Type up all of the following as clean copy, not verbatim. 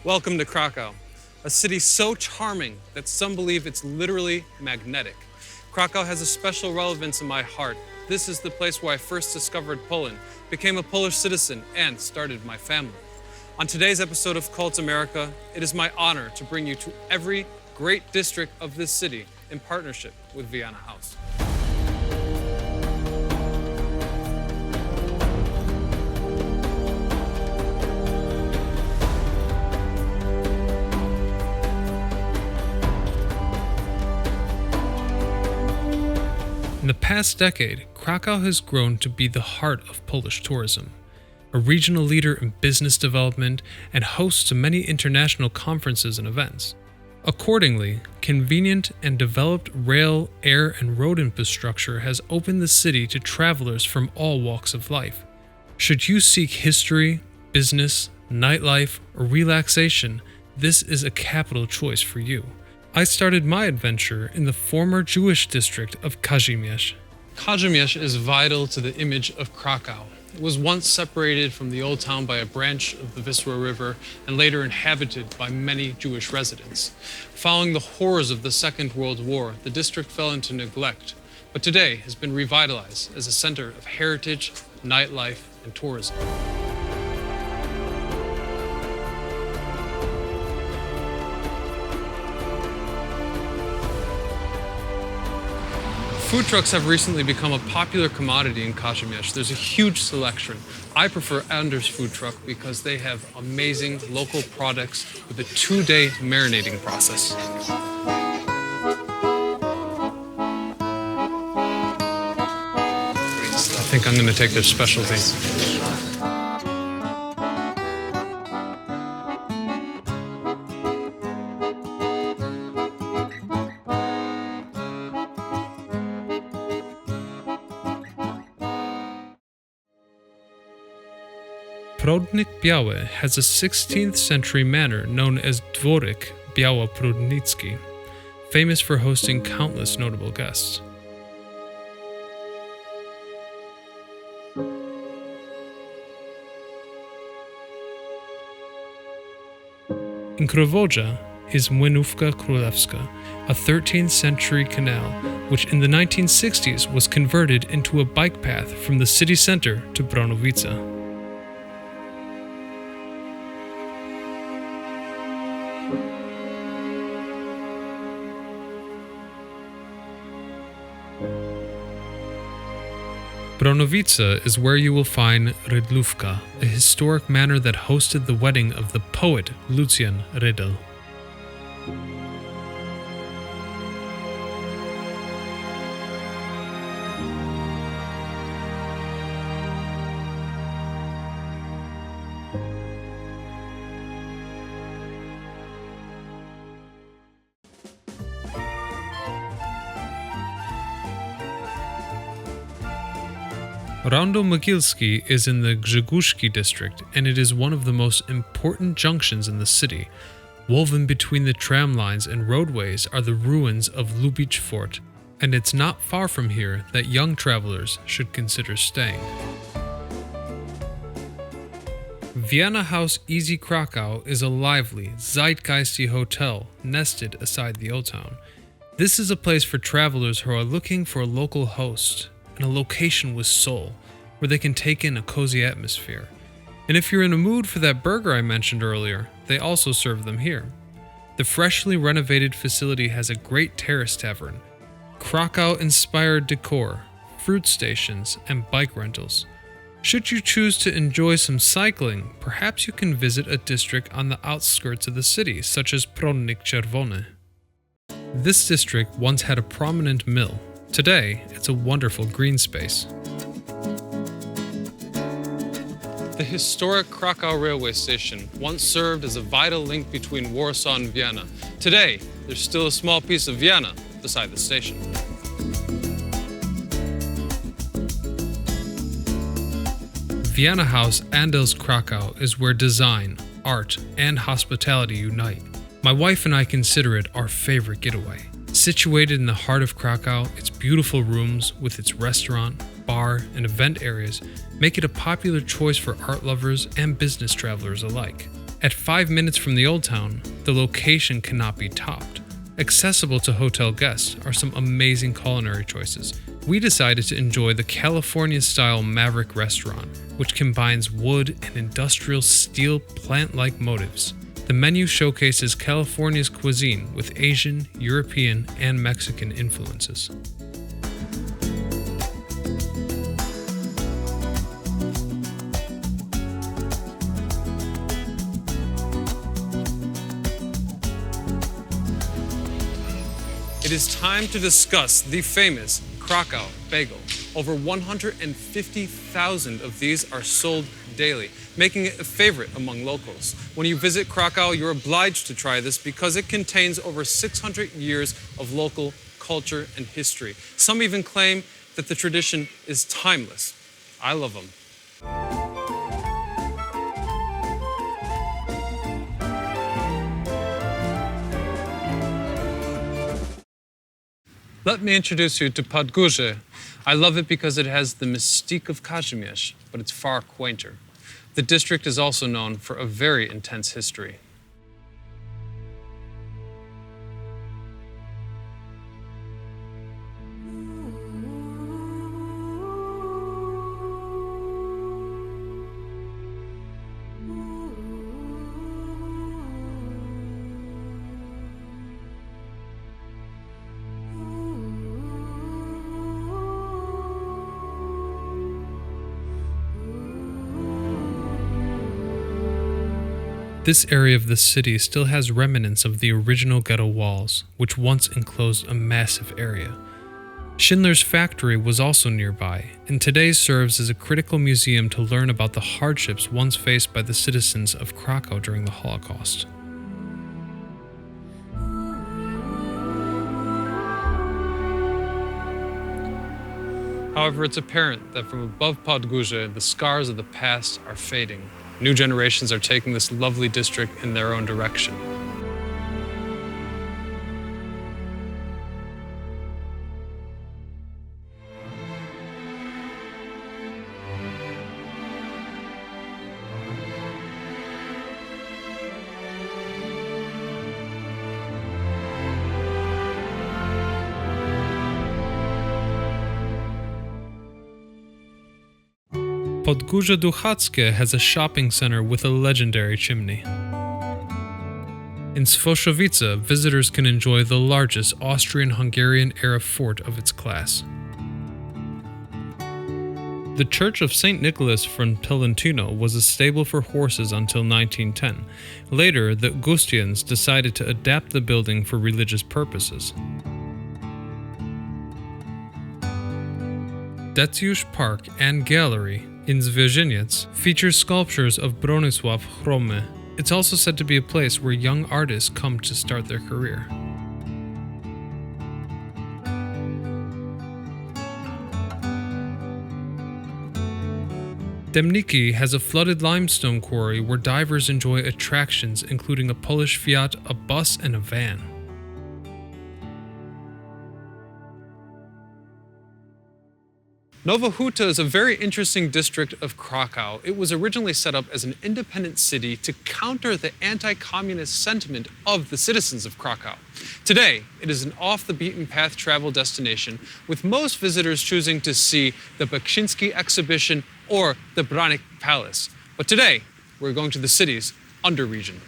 Welcome to Krakow, a city so charming that some believe it's literally magnetic. Krakow has a special relevance in my heart. This is the place where I first discovered Poland, became a Polish citizen, and started my family. On today's episode of Kult America, it is my honor to bring you to every great district of this city in partnership with Vienna House. In the past decade, Krakow has grown to be the heart of Polish tourism, a regional leader in business development and host to many international conferences and events. Accordingly, convenient and developed rail, air, and road infrastructure has opened the city to travelers from all walks of life. Should you seek history, business, nightlife, or relaxation, this is a capital choice for you. I started my adventure in the former Jewish district of Kazimierz. Kazimierz is vital to the image of Krakow. It was once separated from the old town by a branch of the Wisła River and later inhabited by many Jewish residents. Following the horrors of the Second World War, the district fell into neglect, but today has been revitalized as a center of heritage, nightlife, and tourism. Food trucks have recently become a popular commodity in Kazimierz. There's a huge selection. I prefer Anders food truck because they have amazing local products with a 2-day marinating process. I think I'm going to take their specialty. Prodnik Biały has a 16th century manor known as Dworyk Biało-Prudnicki, famous for hosting countless notable guests. In Krakowie is Młynówka Królewska, a 13th century canal which in the 1960s was converted into a bike path from the city center to Bronowice. Bronowice is where you will find Rydlówka, a historic manor that hosted the wedding of the poet Lucjan Rydl. Rondo Mogilski is in the Grzegórzki district, and it is one of the most important junctions in the city. Woven between the tram lines and roadways are the ruins of Lubicz Fort, and it's not far from here that young travelers should consider staying. Vienna House Easy Krakow is a lively, zeitgeisty hotel nested aside the old town. This is a place for travelers who are looking for a local host and a location with soul, where they can take in a cozy atmosphere. And if you're in a mood for that burger I mentioned earlier, they also serve them here. The freshly renovated facility has a great terrace tavern, Krakow-inspired decor, fruit stations, and bike rentals. Should you choose to enjoy some cycling, perhaps you can visit a district on the outskirts of the city, such as Prodnik Czerwony. This district once had a prominent mill. Today, it's a wonderful green space. The historic Krakow railway station once served as a vital link between Warsaw and Vienna. Today, there's still a small piece of Vienna beside the station. Vienna House Andel's Krakow is where design, art, and hospitality unite. My wife and I consider it our favorite getaway. Situated in the heart of Krakow, its beautiful rooms with its restaurant, bar, and event areas make it a popular choice for art lovers and business travelers alike. At 5 minutes from the Old Town, the location cannot be topped. Accessible to hotel guests are some amazing culinary choices. We decided to enjoy the California-style Maverick restaurant, which combines wood and industrial steel plant-like motifs. The menu showcases California's cuisine with Asian, European, and Mexican influences. It is time to discuss the famous Krakow bagel. Over 150,000 of these are sold daily, making it a favorite among locals. When you visit Krakow, you're obliged to try this because it contains over 600 years of local culture and history. Some even claim that the tradition is timeless. I love them. Let me introduce you to Podgorze. I love it because it has the mystique of Kazimierz, but it's far quainter. The district is also known for a very intense history. This area of the city still has remnants of the original ghetto walls, which once enclosed a massive area. Schindler's factory was also nearby, and today serves as a critical museum to learn about the hardships once faced by the citizens of Krakow during the Holocaust. However, it's apparent that from above Podgorze, the scars of the past are fading. New generations are taking this lovely district in their own direction. Podgórze Duchackie has a shopping center with a legendary chimney. In Sfoszowice, visitors can enjoy the largest Austrian-Hungarian-era fort of its class. The Church of St. Nicholas from Tolentino was a stable for horses until 1910. Later, the Augustians decided to adapt the building for religious purposes. Decius Park and Gallery in Zwierzyniec features sculptures of Bronisław Chromy. It's also said to be a place where young artists come to start their career. Demniki has a flooded limestone quarry where divers enjoy attractions including a Polish Fiat, a bus, and a van. Nowa Huta is a very interesting district of Krakow. It was originally set up as an independent city to counter the anti-communist sentiment of the citizens of Krakow. Today, it is an off-the-beaten-path travel destination, with most visitors choosing to see the Baksinski exhibition or the Branik Palace. But today, we're going to the city's under-region.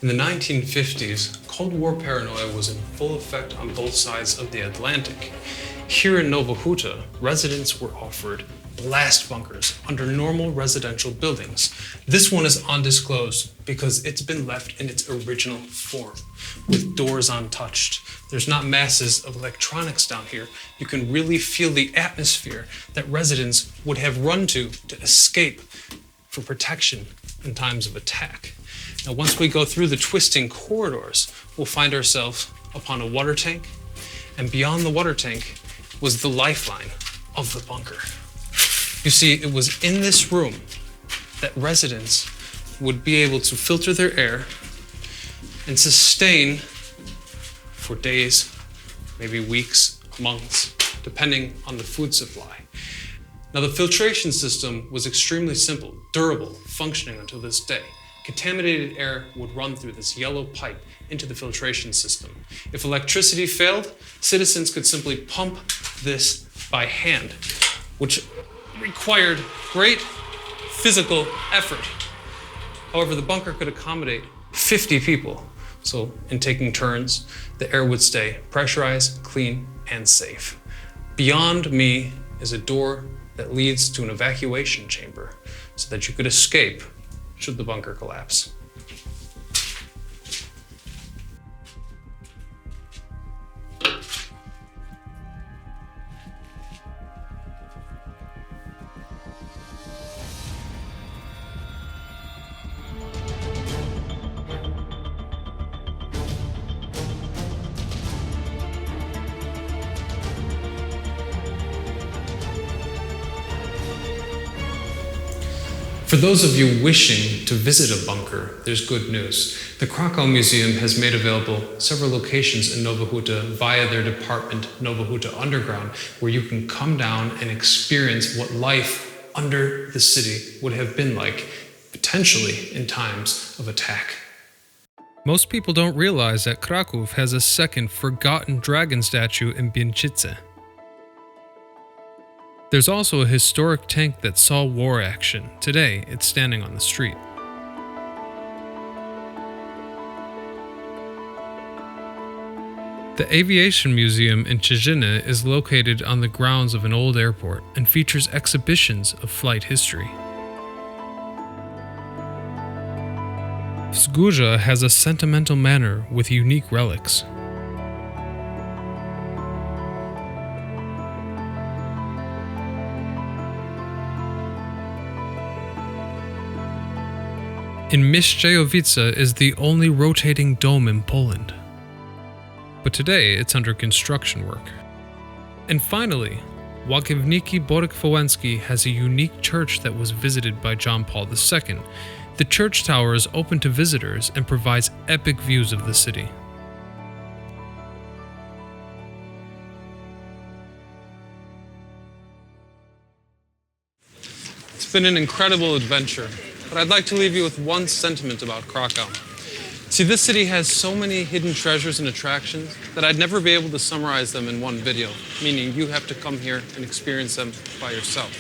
In the 1950s, Cold War paranoia was in full effect on both sides of the Atlantic. Here in Nowa Huta, residents were offered blast bunkers under normal residential buildings. This one is undisclosed because it's been left in its original form, with doors untouched. There's not masses of electronics down here. You can really feel the atmosphere that residents would have run to escape for protection in times of attack. Now, once we go through the twisting corridors, we'll find ourselves upon a water tank, and beyond the water tank was the lifeline of the bunker. You see, it was in this room that residents would be able to filter their air and sustain for days, maybe weeks, months, depending on the food supply. Now, the filtration system was extremely simple, durable, functioning until this day. Contaminated air would run through this yellow pipe into the filtration system. If electricity failed, citizens could simply pump this by hand, which required great physical effort. However, the bunker could accommodate 50 people. So in taking turns, the air would stay pressurized, clean, and safe. Beyond me is a door that leads to an evacuation chamber so that you could escape should the bunker collapse. For those of you wishing to visit a bunker, there's good news. The Krakow Museum has made available several locations in Nowa Huta via their department, Nowa Huta Underground, where you can come down and experience what life under the city would have been like, potentially in times of attack. Most people don't realize that Kraków has a second forgotten dragon statue in Bieńczyce. There's also a historic tank that saw war action. Today, it's standing on the street. The Aviation Museum in Cieszyn is located on the grounds of an old airport and features exhibitions of flight history. Wzgórze has a sentimental manor with unique relics. In Miszczejowice is the only rotating dome in Poland. But today it's under construction work. And finally, Łagiewnicki Borek-Wołęcki has a unique church that was visited by John Paul II. The church tower is open to visitors and provides epic views of the city. It's been an incredible adventure. But I'd like to leave you with one sentiment about Krakow. See, this city has so many hidden treasures and attractions that I'd never be able to summarize them in one video, meaning you have to come here and experience them by yourself.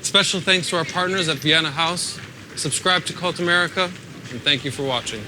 Special thanks to our partners at Vienna House. Subscribe to Kult America, and thank you for watching.